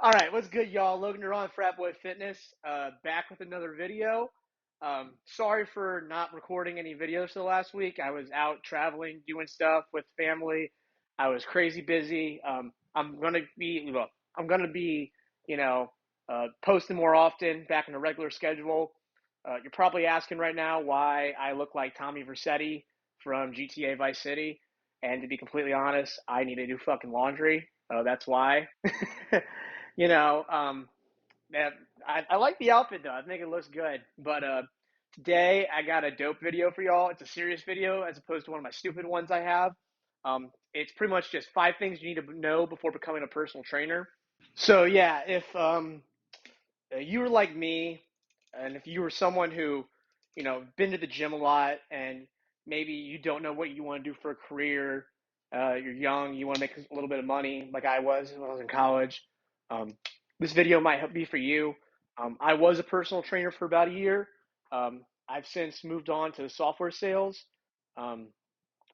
All right, what's good, y'all? Logan Duran, Frat Boy Fitness, back with another video. Sorry for not recording any videos for the last week. I was out traveling, doing stuff with family. I was crazy busy. I'm gonna be, you know, posting more often, back in a regular schedule. You're probably asking right now why I look like Tommy Vercetti from GTA Vice City, and to be completely honest, I need to do fucking laundry. That's why. you know, um, Man, I like the outfit though. I think it looks good. But today I got a dope video for y'all. It's a serious video as opposed to one of my stupid ones I have. It's pretty much just 5 things you need to know before becoming a personal trainer. So yeah, if you were like me, and if you were someone who, been to the gym a lot, and maybe you don't know what you want to do for a career, you're young, you want to make a little bit of money, like I was when I was in college. Um, this video might be for you. I was a personal trainer for about a year. I've since moved on to software sales, um,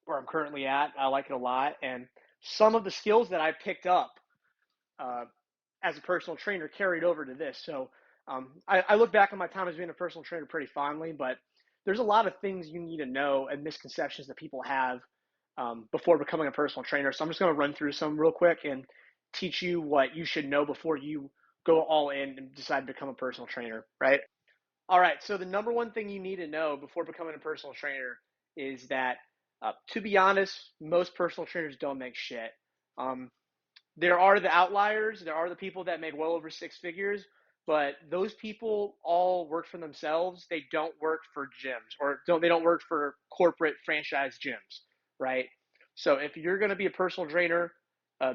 where I'm currently at. I like it a lot, and some of the skills that I picked up uh, as a personal trainer carried over to this. So I look back on my time as being a personal trainer pretty fondly, but there's a lot of things you need to know and misconceptions that people have before becoming a personal trainer. So I'm just going to run through some real quick and teach you what you should know before you go all in and decide to become a personal trainer, right? All right. So the number one thing you need to know before becoming a personal trainer is that, to be honest, most personal trainers don't make shit. Um, there are the outliers. There are the people that make well over six figures, but those people all work for themselves. They don't work for gyms they don't work for corporate franchise gyms, right? So if you're going to be a personal trainer,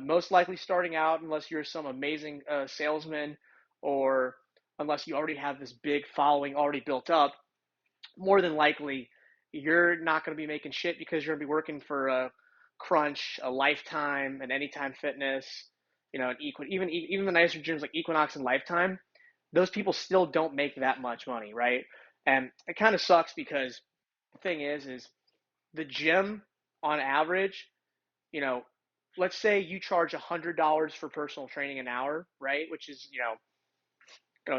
most likely starting out, unless you're some amazing salesman or unless you already have this big following already built up, more than likely you're not going to be making shit because you're going to be working for a Crunch, a Lifetime, an Anytime Fitness, an even the nicer gyms like Equinox and Lifetime. Those people still don't make that much money, right? And it kind of sucks because the thing is the gym on average, you know, let's say you charge $100 for personal training an hour, right? Which is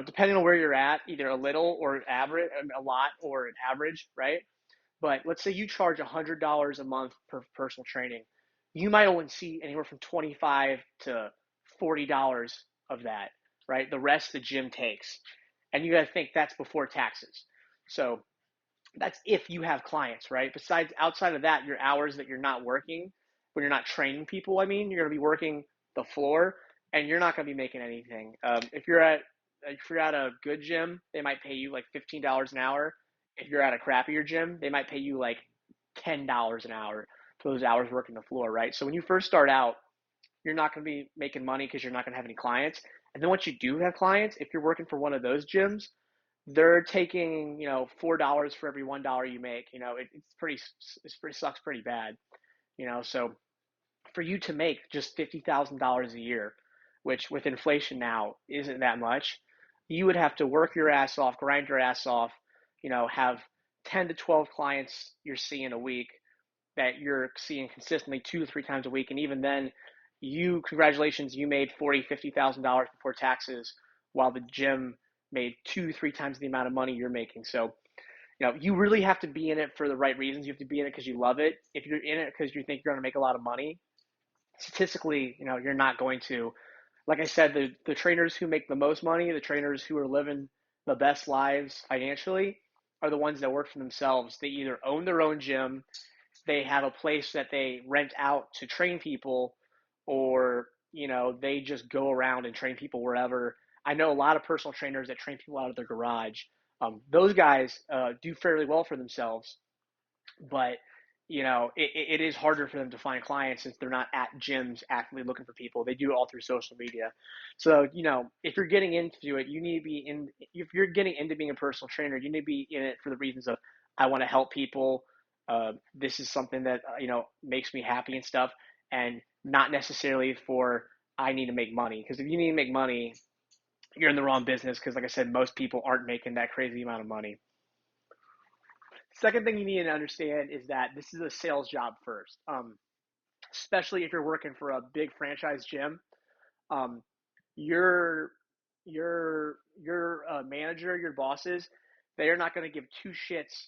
depending on where you're at, either a little or average, a lot or an average, right? But let's say you charge $100 a month per personal training. You might only see anywhere from 25 to $40 of that, right? The rest the gym takes. And you got to think that's before taxes. So that's if you have clients, right? Besides, outside of that, your hours that you're not working, when you're not training people, you're going to be working the floor and you're not going to be making anything. If you're at a good gym, they might pay you like $15 an hour. If you're at a crappier gym, they might pay you like $10 an hour for those hours working the floor, right? So when you first start out, you're not going to be making money because you're not going to have any clients. And then once you do have clients, if you're working for one of those gyms, they're taking $4 for every $1 you make. It's pretty sucks pretty bad. So for you to make just $50,000 a year, which with inflation now isn't that much, you would have to work your ass off, grind your ass off, have 10 to 12 clients you're seeing a week that you're seeing consistently 2 to 3 times a week. And even then, congratulations, you made $50,000 before taxes, while the gym made 2 to 3 times the amount of money you're making. So, you really have to be in it for the right reasons. You have to be in it because you love it. If you're in it because you think you're going to make a lot of money, statistically, you're not going to. Like I said, the trainers who make the most money, the trainers who are living the best lives financially, are the ones that work for themselves. They either own their own gym, they have a place that they rent out to train people, or they just go around and train people wherever. I know a lot of personal trainers that train people out of their garage. Those guys do fairly well for themselves, but it is harder for them to find clients since they're not at gyms actively looking for people. They do it all through social media. So if you're getting into it, you need to be in. If you're getting into being a personal trainer, you need to be in it for the reasons of, I want to help people. This is something that makes me happy and stuff, and not necessarily for, I need to make money. Because if you need to make money, you're in the wrong business. Because like I said, most people aren't making that crazy amount of money. Second thing you need to understand is that this is a sales job first, especially if you're working for a big franchise gym. Um, your your manager, your bosses, they are not going to give two shits,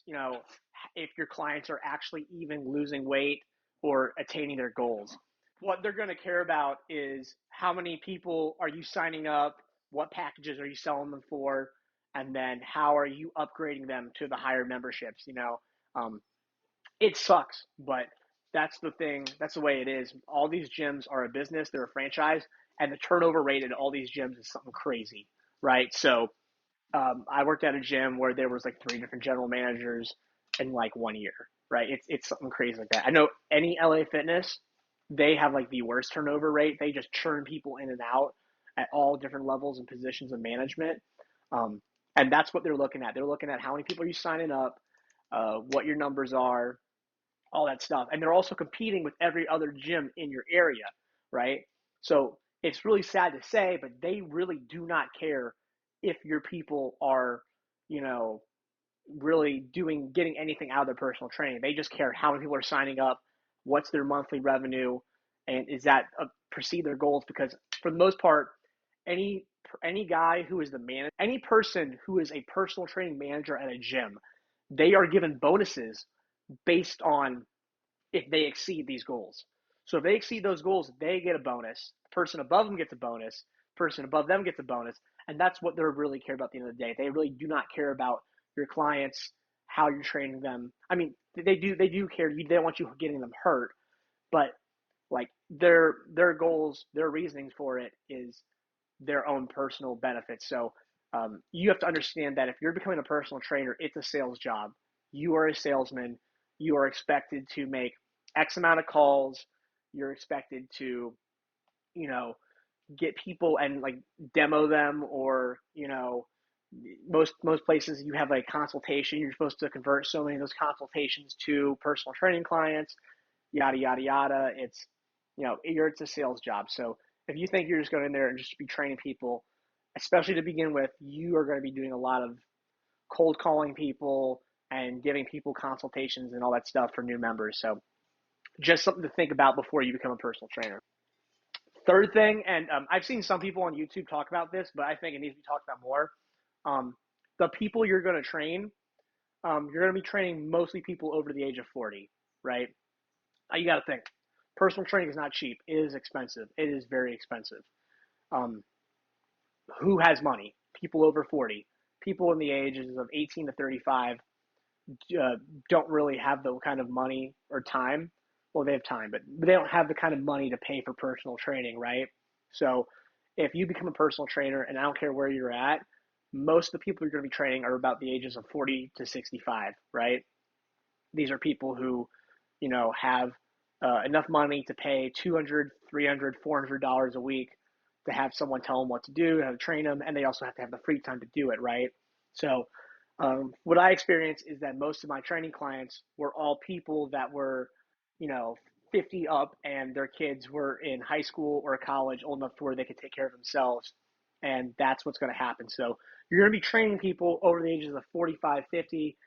if your clients are actually even losing weight or attaining their goals. What they're going to care about is how many people are you signing up, what packages are you selling them for, and then how are you upgrading them to the higher memberships. It sucks, but that's the thing. That's the way it is. All these gyms are a business, they're a franchise, and the turnover rate at all these gyms is something crazy, right? So I worked at a gym where there was like three different general managers in like 1 year, right? It's something crazy like that. I know any LA Fitness, they have like the worst turnover rate. They just churn people in and out at all different levels and positions of management, um, and that's what they're looking at. They're looking at how many people are you signing up, what your numbers are, all that stuff. And they're also competing with every other gym in your area, right? So it's really sad to say, but they really do not care if your people are, you know, really getting anything out of their personal training. They just care how many people are signing up, what's their monthly revenue, and is that perceive their goals. Because for the most part, any any guy who is the man, any person who is a personal training manager at a gym, they are given bonuses based on if they exceed these goals. So if they exceed those goals, they get a bonus. The person above them gets a bonus. The person above them gets a bonus. And that's what they really care about at the end of the day. They really do not care about your clients, how you're training them. I mean, they do care. They don't want you getting them hurt, but like their goals, their reasonings for it is their own personal benefits. So you have to understand that if you're becoming a personal trainer, it's a sales job. You are a salesman. You are expected to make X amount of calls. You're expected to, you know, get people and like demo them, or most places you have a consultation. You're supposed to convert so many of those consultations to personal training clients. Yada yada yada. It's a sales job. So if you think you're just going in there and just be training people, especially to begin with, you are going to be doing a lot of cold calling people and giving people consultations and all that stuff for new members. So just something to think about before you become a personal trainer. Third thing, and I've seen some people on YouTube talk about this, but I think it needs to be talked about more. Um, the people you're going to train, you're going to be training mostly people over the age of 40, right? You got to think. Personal training is not cheap. It is expensive. It is very expensive. Um, who has money? People over 40. People in the ages of 18 to 35 uh, don't really have the kind of money or time. Well, they have time, but they don't have the kind of money to pay for personal training, right? So if you become a personal trainer, and I don't care where you're at, most of the people you're going to be training are about the ages of 40 to 65, right? These are people who, have enough money to pay $200, $300, $400 a week to have someone tell them what to do, how to train them, and they also have to have the free time to do it, right? So, what I experienced is that most of my training clients were all people that were, you know, 50 up, and their kids were in high school or college, old enough to where they could take care of themselves. And that's what's going to happen. So, you're going to be training people over the ages of 45, 50.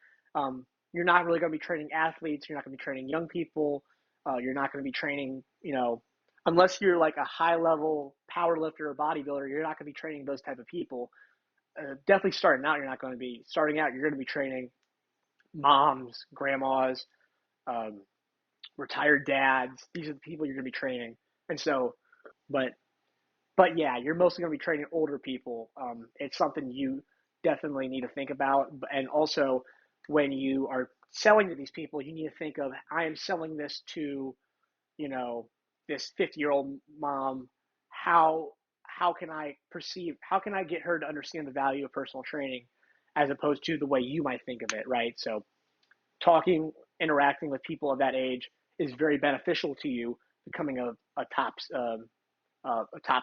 You're not really going to be training athletes. You're not going to be training young people. You're not going to be training, unless you're like a high level power lifter or bodybuilder, you're not going to be training those type of people. Definitely starting out, you're not going to be starting out. You're going to be training moms, grandmas, um, retired dads. These are the people you're going to be training. And so, but but yeah, you're mostly going to be training older people. It's something you definitely need to think about. And also, when you are selling to these people, you need to think of, I am selling this to, you know, this 50-year-old mom. How how can I perceive? How can I get her to understand the value of personal training, as opposed to the way you might think of it, right? So, talking, interacting with people of that age is very beneficial to you becoming a top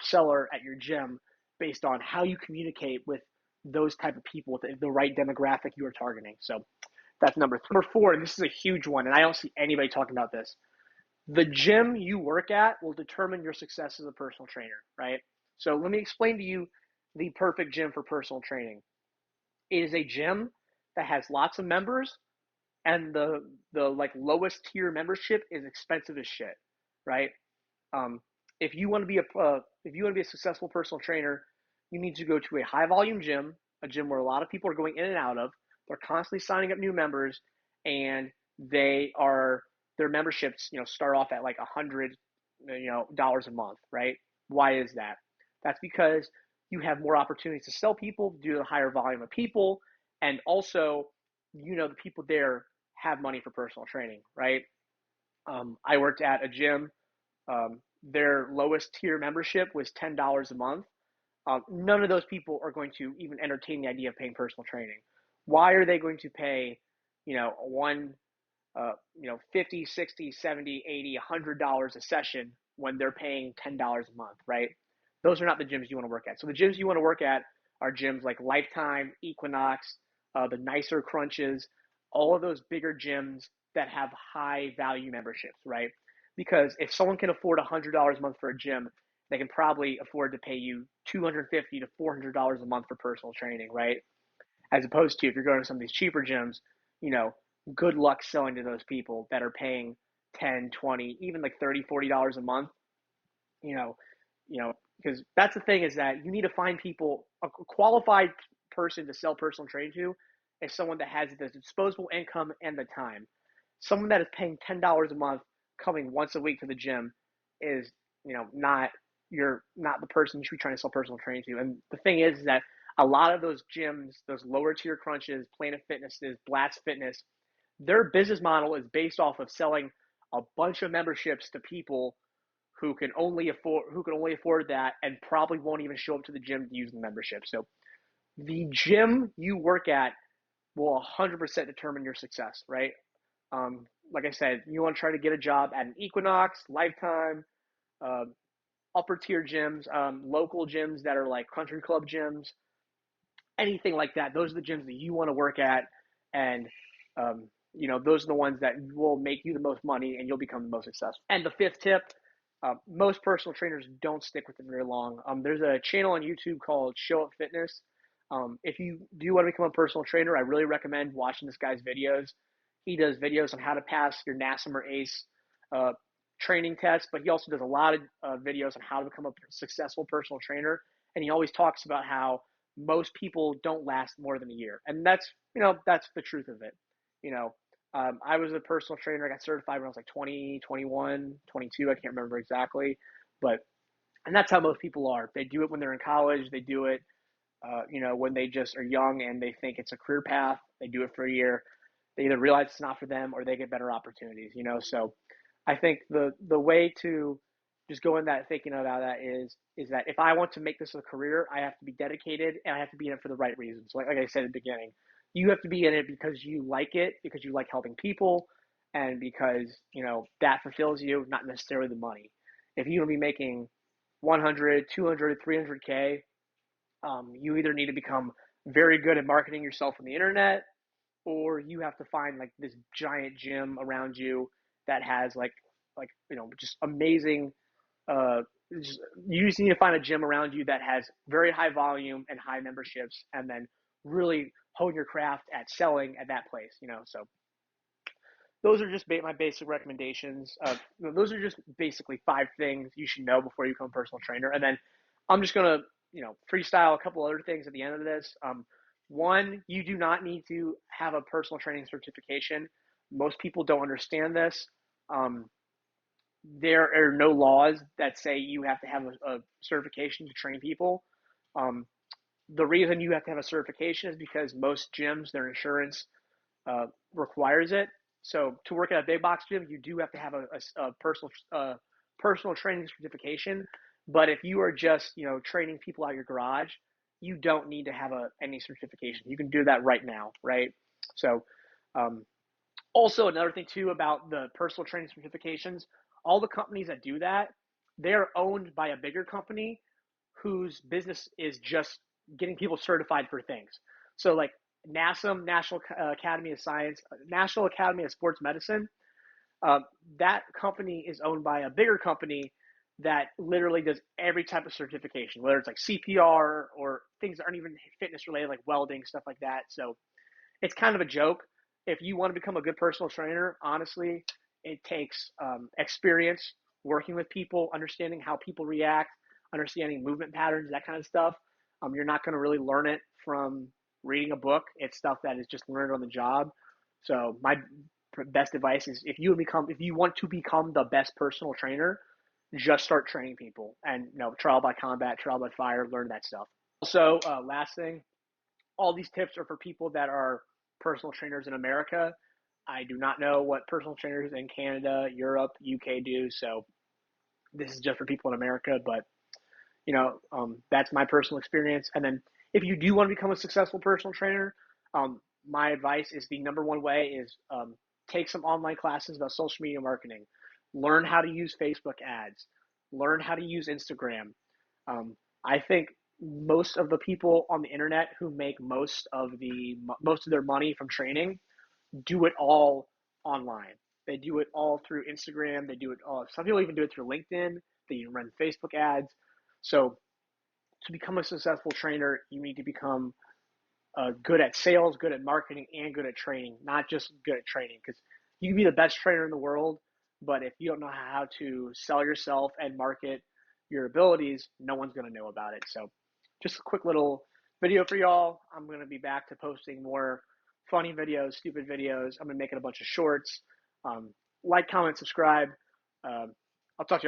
seller at your gym based on how you communicate with those type of people with the right demographic you are targeting. So that's number three. Number four, and this is a huge one, and I don't see anybody talking about this. The gym you work at will determine your success as a personal trainer, right? So let me explain to you the perfect gym for personal training. It is a gym that has lots of members, and the like lowest tier membership is expensive as shit, right? Um, if you want to be a successful personal trainer, you need to go to a high volume gym, a gym where a lot of people are going in and out of. They're constantly signing up new members, and their memberships, start off at like $100, dollars a month, right? Why is that? That's because you have more opportunities to sell people due to the higher volume of people, and also, the people there have money for personal training, right? I worked at a gym. Their lowest tier membership was $10 a month. None of those people are going to even entertain the idea of paying personal training. Why are they going to pay, one, 50, 60, 70, 80, $100 a session when they're paying $10 a month, right? Those are not the gyms you want to work at. So the gyms you want to work at are gyms like Lifetime, Equinox, the nicer Crunches, all of those bigger gyms that have high value memberships, right? Because if someone can afford $100 a month for a gym, they can probably afford to pay you $250 to $400 a month for personal training, right? As opposed to if you're going to some of these cheaper gyms, you know, good luck selling to those people that are paying 10, 20, even like 30, $40 a month, you know, because that's the thing is that you need to find people, a qualified person to sell personal training to is someone that has the disposable income and the time. Someone that is paying $10 a month coming once a week to the gym is, not you're not the person you should be trying to sell personal training to. And the thing is that a lot of those gyms, those lower tier Crunches, Planet Fitnesses, Blast Fitness, their business model is based off of selling a bunch of memberships to people who can only afford that and probably won't even show up to the gym to use the membership. So the gym you work at will 100% determine your success, right? Like I said, you want to try to get a job at an Equinox, Lifetime, uh, upper tier gyms, local gyms that are like country club gyms, anything like that. Those are the gyms that you want to work at, and those are the ones that will make you the most money, and you'll become the most successful. And the fifth tip: most personal trainers don't stick with it very long. There's a channel on YouTube called Show Up Fitness. If you do want to become a personal trainer, I really recommend watching this guy's videos. He does videos on how to pass your NASM or ACE uh, training test, but he also does a lot of videos on how to become a successful personal trainer. And he always talks about how most people don't last more than a year, and that's the truth of it. You know, I was a personal trainer. I got certified when I was like 20, 21, 22. I can't remember exactly, but and that's how most people are. They do it when they're in college. They do it, when they just are young and they think it's a career path. They do it for a year. They either realize it's not for them or they get better opportunities. So I think the way to just go in that thinking about that is that if I want to make this a career, I have to be dedicated and I have to be in it for the right reasons. Like I said at the beginning, you have to be in it because you like it, because you like helping people, and because that fulfills you, not necessarily the money. If you want to be making 100, 200, 300K, you either need to become very good at marketing yourself on the internet, or you have to find like this giant gym around you that has just amazing uh just, you just need to find a gym around you that has very high volume and high memberships, and then really hone your craft at selling at that place. So those are just my basic recommendations. Those are just basically 5 things you should know before you become a personal trainer. And then I'm just gonna, freestyle a couple other things at the end of this. One, you do not need to have a personal training certification. Most people don't understand this. Um, there are no laws that say you have to have a certification to train people. Um, the reason you have to have a certification is because most gyms, their insurance uh, requires it. So to work at a big box gym, you do have to have a personal training certification. But if you are just training people out of your garage, you don't need to have any certification. You can do that right now, right? So um, also another thing too about the personal training certifications, all the companies that do that, they're owned by a bigger company whose business is just getting people certified for things. So like NASM, National Academy of Science, National Academy of Sports Medicine, uh, that company is owned by a bigger company that literally does every type of certification, whether it's like CPR or things that aren't even fitness related, like welding, stuff like that. So it's kind of a joke. If you want to become a good personal trainer, honestly, it takes experience working with people, understanding how people react, understanding movement patterns, that kind of stuff. You're not going to really learn it from reading a book. It's stuff that is just learned on the job. So my best advice is if you want to become the best personal trainer, just start training people and trial by combat, trial by fire, learn that stuff. Also, last thing, all these tips are for people that are personal trainers in America. I do not know what personal trainers in Canada, Europe, UK do, so this is just for people in America. But that's my personal experience. And then if you do want to become a successful personal trainer, my advice is the number one way is take some online classes about social media marketing, learn how to use Facebook ads, learn how to use Instagram. I think most of the people on the internet who make most of their money from training do it all online. They do it all through Instagram. They do it all. Some people even do it through LinkedIn. They even run Facebook ads. So to become a successful trainer, you need to become good at sales, good at marketing, and good at training, not just good at training. Because you can be the best trainer in the world, but if you don't know how to sell yourself and market your abilities, no one's going to know about it. So just a quick little video for y'all. I'm going to be back to posting more funny videos, stupid videos. I'm going to make it a bunch of shorts. Like, comment, subscribe. I'll talk to y'all.